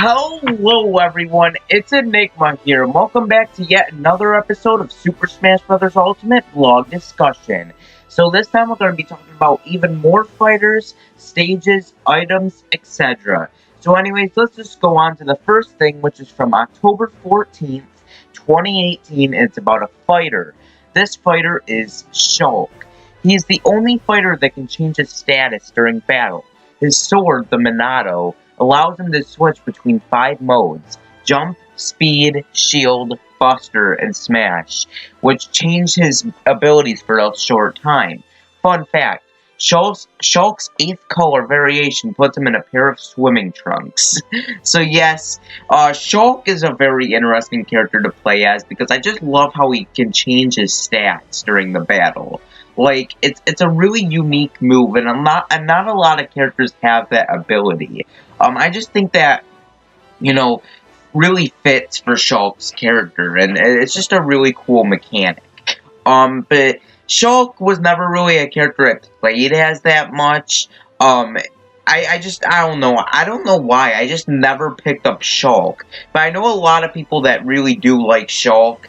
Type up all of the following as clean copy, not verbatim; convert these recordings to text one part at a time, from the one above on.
Hello everyone, it's Enigma here, and welcome back to yet another episode of Super Smash Bros. Ultimate Vlog Discussion. So this time we're going to be talking about even more fighters, stages, items, etc. So anyways, let's just go on to the first thing, which is from October 14th, 2018, and it's about a fighter. This fighter is Shulk. He is the only fighter that can change his status during battle. His sword, the Marshadow, allows him to switch between 5 modes: Jump, Speed, Shield, Buster, and Smash, which change his abilities for a short time. Fun fact, Shulk's 8th color variation puts him in a pair of swimming trunks. So yes, Shulk is a very interesting character to play as because I just love how he can change his stats during the battle. Like, it's a really unique move, and not a lot of characters have that ability. I just think that, really fits for Shulk's character, and it's just a really cool mechanic. But Shulk was never really a character I played as that much. I don't know. I don't know why. I just never picked up Shulk. But I know a lot of people that really do like Shulk,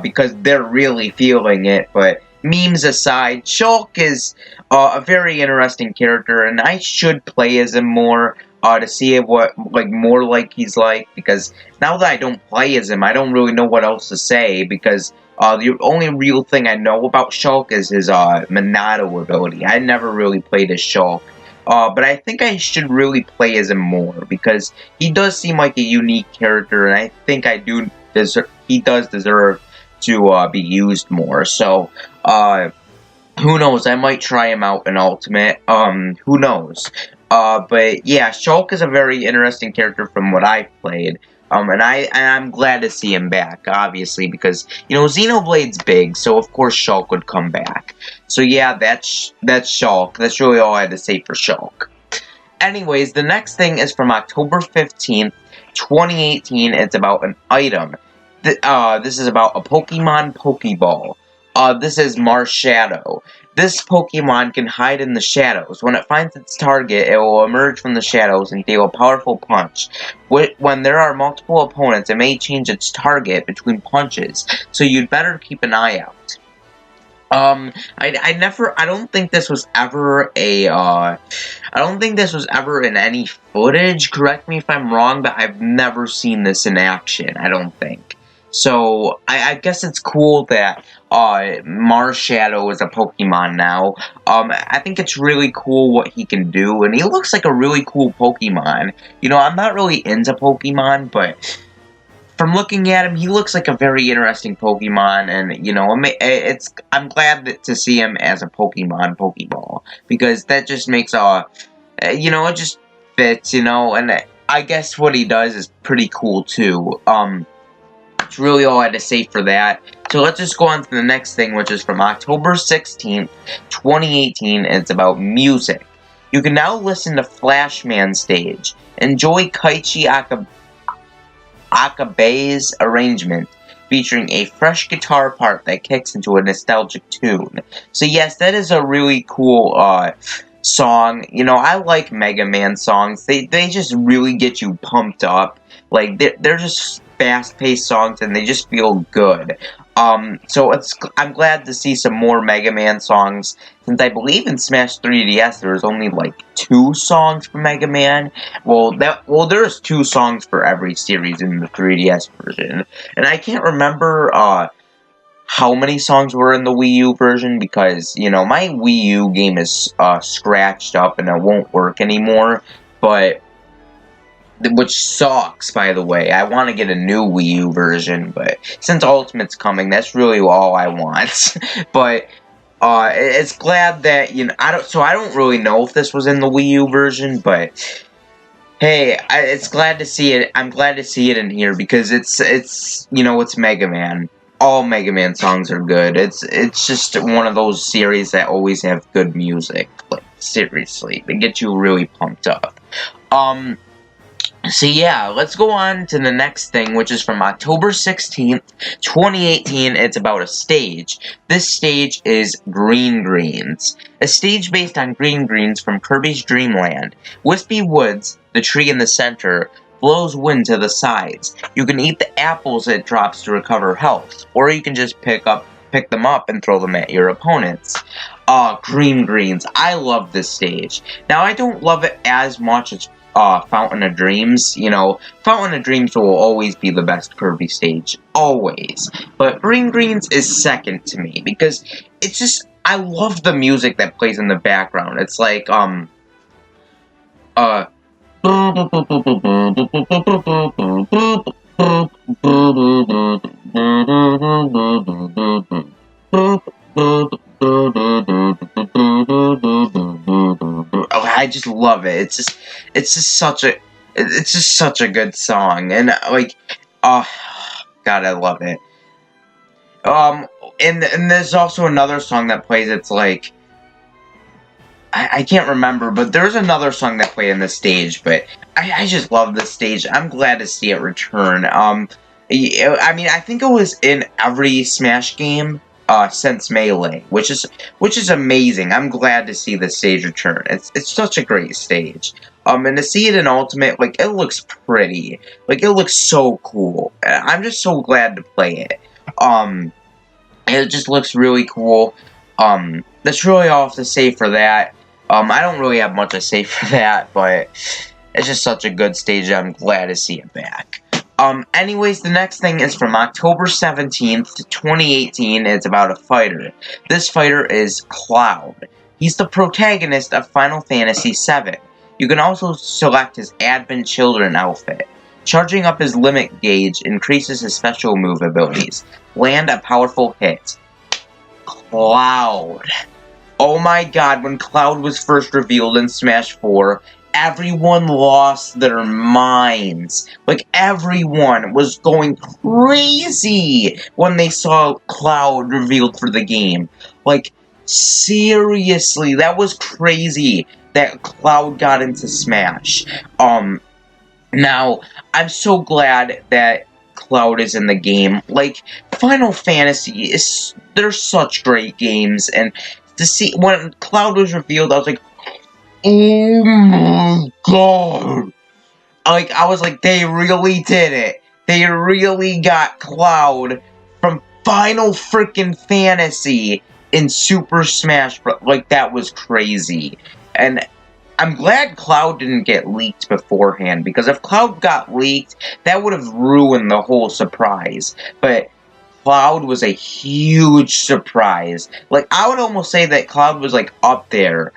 because they're really feeling it, but memes aside, Shulk is a very interesting character, and I should play as him more to see what more like he's like. Because now that I don't play as him, I don't really know what else to say. Because the only real thing I know about Shulk is his Marshadow ability. I never really played as Shulk, but I think I should really play as him more because he does seem like a unique character, and I think he does deserve to be used more. So who knows, I might try him out in Ultimate, who knows. But yeah, Shulk is a very interesting character from what I've played, and I'm glad to see him back, obviously, because, Xenoblade's big, so of course Shulk would come back. So yeah, that's Shulk. That's really all I had to say for Shulk. Anyways, the next thing is from October 15th, 2018, it's about an item. This is about a Pokemon Pokeball. This is Marshadow. This Pokemon can hide in the shadows. When it finds its target, it will emerge from the shadows and deal a powerful punch. When there are multiple opponents, it may change its target between punches, so you'd better keep an eye out. I don't think this was ever I don't think this was ever in any footage. Correct me if I'm wrong, but I've never seen this in action, I don't think. So, I guess it's cool that, Marshadow is a Pokemon now. I think it's really cool what he can do, and he looks like a really cool Pokemon. I'm not really into Pokemon, but from looking at him, he looks like a very interesting Pokemon, and, I'm glad to see him as a Pokemon Pokeball, because that just makes, it just fits, and I guess what he does is pretty cool, too. That's really all I had to say for that. So let's just go on to the next thing, which is from October 16th, 2018, and it's about music. You can now listen to Flashman Stage. Enjoy Kaiichi Akabe's arrangement, featuring a fresh guitar part that kicks into a nostalgic tune. So yes, that is a really cool song. I like Mega Man songs. They just really get you pumped up. Like, they're just fast-paced songs, and they just feel good. So I'm glad to see some more Mega Man songs, since I believe in Smash 3DS there was only like 2 songs for Mega Man. Well, there's 2 songs for every series in the 3DS version, and I can't remember how many songs were in the Wii U version, because my Wii U game is scratched up and it won't work anymore, which sucks, by the way. I want to get a new Wii U version, but since Ultimate's coming, that's really all I want. But it's glad that I don't really know if this was in the Wii U version, but hey, it's glad to see it. I'm glad to see it in here because it's Mega Man. All Mega Man songs are good. It's just one of those series that always have good music. Like, seriously, they get you really pumped up. So yeah, let's go on to the next thing, which is from October 16th, 2018. It's about a stage. This stage is Green Greens, a stage based on Green Greens from Kirby's Dream Land. Wispy Woods, the tree in the center, blows wind to the sides. You can eat the apples it drops to recover health, or you can just pick them up and throw them at your opponents. Green Greens. I love this stage. Now, I don't love it as much as Fountain of Dreams. You know, Fountain of Dreams will always be the best Kirby stage. Always. But Green Greens is second to me, because it's just, I love the music that plays in the background. It's like, I just love it. It's just such a good song, and like, oh God, I love it. And there's also another song that plays. It's like, I can't remember, but there's another song that played in the stage, but I just love this stage. I'm glad to see it return. I mean, I think it was in every Smash game since Melee, which is amazing. I'm glad to see the stage return. It's such a great stage. And to see it in Ultimate, like, it looks pretty. Like, it looks so cool. I'm just so glad to play it. It just looks really cool. That's really all I have to say for that. I don't really have much to say for that, but it's just such a good stage. I'm glad to see it back. Anyways, the next thing is from October 17th, 2018. It's about a fighter. This fighter is Cloud. He's the protagonist of Final Fantasy VII. You can also select his Advent Children outfit. Charging up his limit gauge increases his special move abilities. Land a powerful hit. Cloud. Oh my God, when Cloud was first revealed in Smash 4, everyone lost their minds. Like, everyone was going crazy when they saw Cloud revealed for the game. Like, seriously, that was crazy that Cloud got into Smash. Now, I'm so glad that Cloud is in the game. Like, Final Fantasy they're such great games, and to see, when Cloud was revealed, I was like, oh my God. Like, I was like, they really did it. They really got Cloud from Final freaking Fantasy in Super Smash Bros. Like, that was crazy. And I'm glad Cloud didn't get leaked beforehand, because if Cloud got leaked, that would have ruined the whole surprise. But Cloud was a huge surprise. Like, I would almost say that Cloud was, like, up there,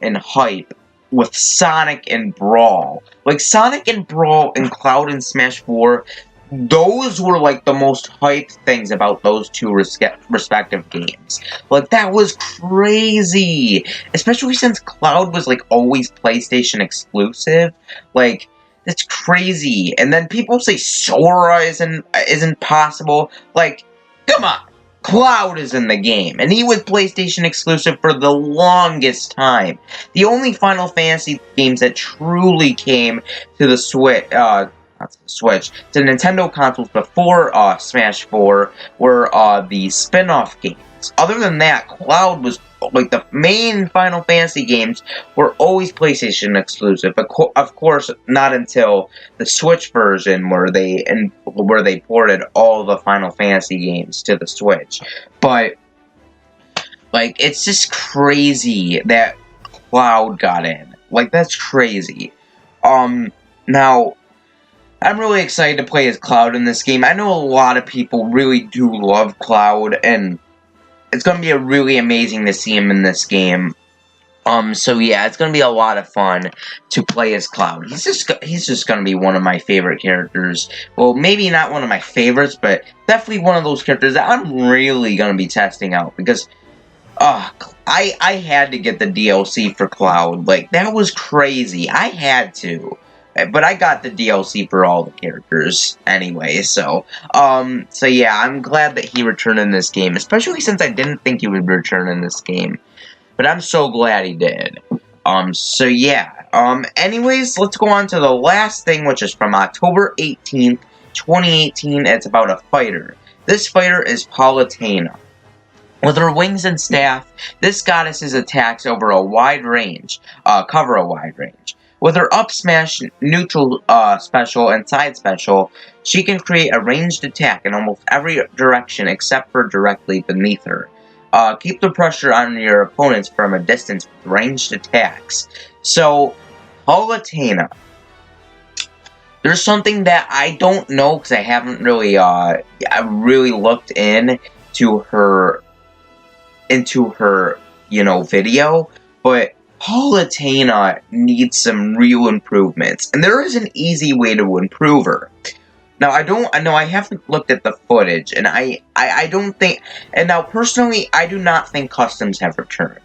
in hype with Sonic and Brawl. Like, Sonic and Brawl and Cloud in Smash 4, those were, like, the most hyped things about those two respective games. Like, that was crazy! Especially since Cloud was, like, always PlayStation exclusive. Like, that's crazy. And then people say Sora isn't possible. Like, come on! Cloud is in the game, and he was PlayStation exclusive for the longest time. The only Final Fantasy games that truly came to the Switch, not to the Switch, to Nintendo consoles before Smash 4 were the spin-off games. Other than that, Cloud was, like, the main Final Fantasy games were always PlayStation exclusive. Of course, not until the Switch version where they ported all the Final Fantasy games to the Switch. But, like, it's just crazy that Cloud got in. Like, that's crazy. Now, I'm really excited to play as Cloud in this game. I know a lot of people really do love Cloud, and it's going to be really amazing to see him in this game. So yeah, it's going to be a lot of fun to play as Cloud. He's just going to be one of my favorite characters. Well, maybe not one of my favorites, but definitely one of those characters that I'm really going to be testing out, because I had to get the DLC for Cloud. Like, that was crazy. I had to. But I got the DLC for all the characters anyway, so yeah, I'm glad that he returned in this game, especially since I didn't think he would return in this game. But I'm so glad he did. So yeah. Anyways, let's go on to the last thing, which is from October 18th, 2018. It's about a fighter. This fighter is Palutena. With her wings and staff, this goddess's attacks cover a wide range. With her up smash, neutral special, and side special, she can create a ranged attack in almost every direction except for directly beneath her. Keep the pressure on your opponents from a distance with ranged attacks. So, Palutena. There's something that I don't know because I haven't really, I really looked into her, video, but Palutena needs some real improvements, and there is an easy way to improve her. Now, I haven't looked at the footage, and I don't think, and now, personally, I do not think customs have returned.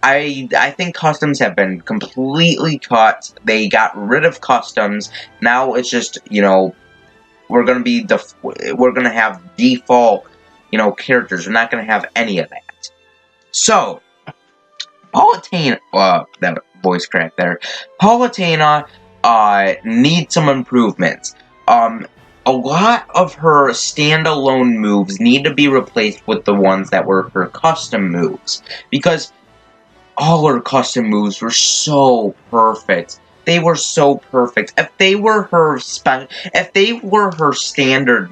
I think customs have been completely cut. They got rid of customs. Now it's just, we're gonna have default, characters. We're not gonna have any of that. So, Palutena, that voice crack there. Palutena, needs some improvements. A lot of her standalone moves need to be replaced with the ones that were her custom moves, because all her custom moves were so perfect. They were so perfect. If they were her standard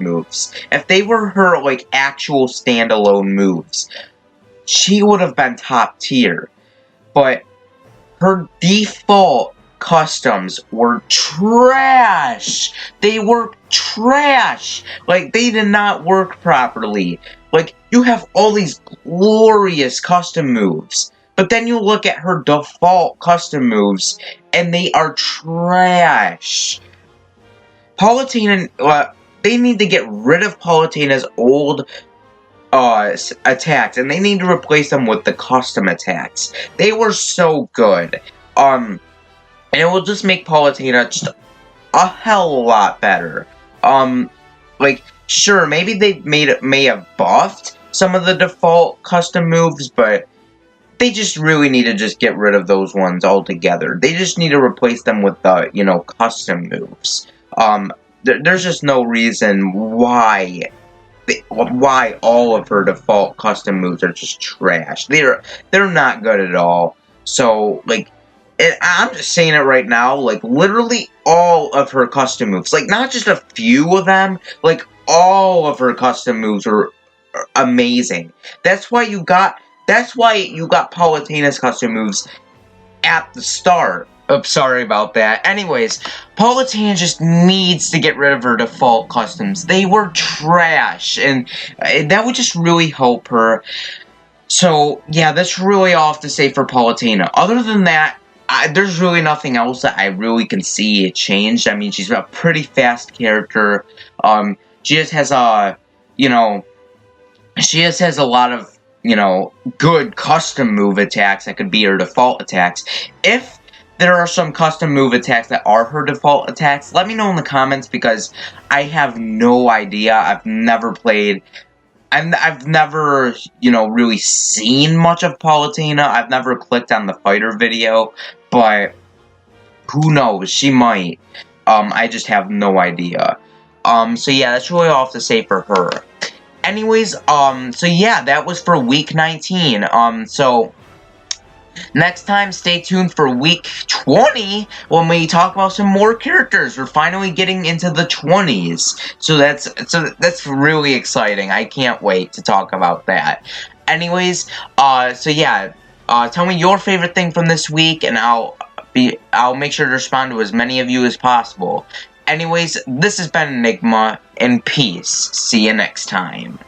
moves, if they were her actual standalone moves, she would have been top tier. But her default customs were trash. They were trash. They did not work properly. You have all these glorious custom moves, but then you look at her default custom moves, and they are trash. Palutena, they need to get rid of Palutena's old attacks, and they need to replace them with the custom attacks. They were so good. And it will just make Palutena just a hell of a lot better. Sure, maybe they may have buffed some of the default custom moves, but they just really need to just get rid of those ones altogether. They just need to replace them with the, custom moves. There's just no reason why all of her default custom moves are just trash. They're not good at all. So, I'm just saying it right now, literally all of her custom moves, not just a few of them, all of her custom moves are amazing. That's why you got Palutena's custom moves at the start. Oops, sorry about that. Anyways, Palutena just needs to get rid of her default customs. They were trash, and that would just really help her. So, yeah, that's really all I have to say for Palutena. Other than that, there's really nothing else that I really can see changed. I mean, she's a pretty fast character. She just has a lot of, good custom move attacks that could be her default attacks. If there are some custom move attacks that are her default attacks, let me know in the comments, because I have no idea. I've never played, and I've never, really seen much of Palutena. I've never clicked on the fighter video, but who knows? She might. I just have no idea. So yeah, that's really all I have to say for her. Anyways, so yeah, that was for week 19. So next time, stay tuned for week 20 when we talk about some more characters. We're finally getting into the 20s, so that's really exciting. I can't wait to talk about that. Anyways, so yeah, tell me your favorite thing from this week, and I'll make sure to respond to as many of you as possible. Anyways, this has been Enigma, and peace. See you next time.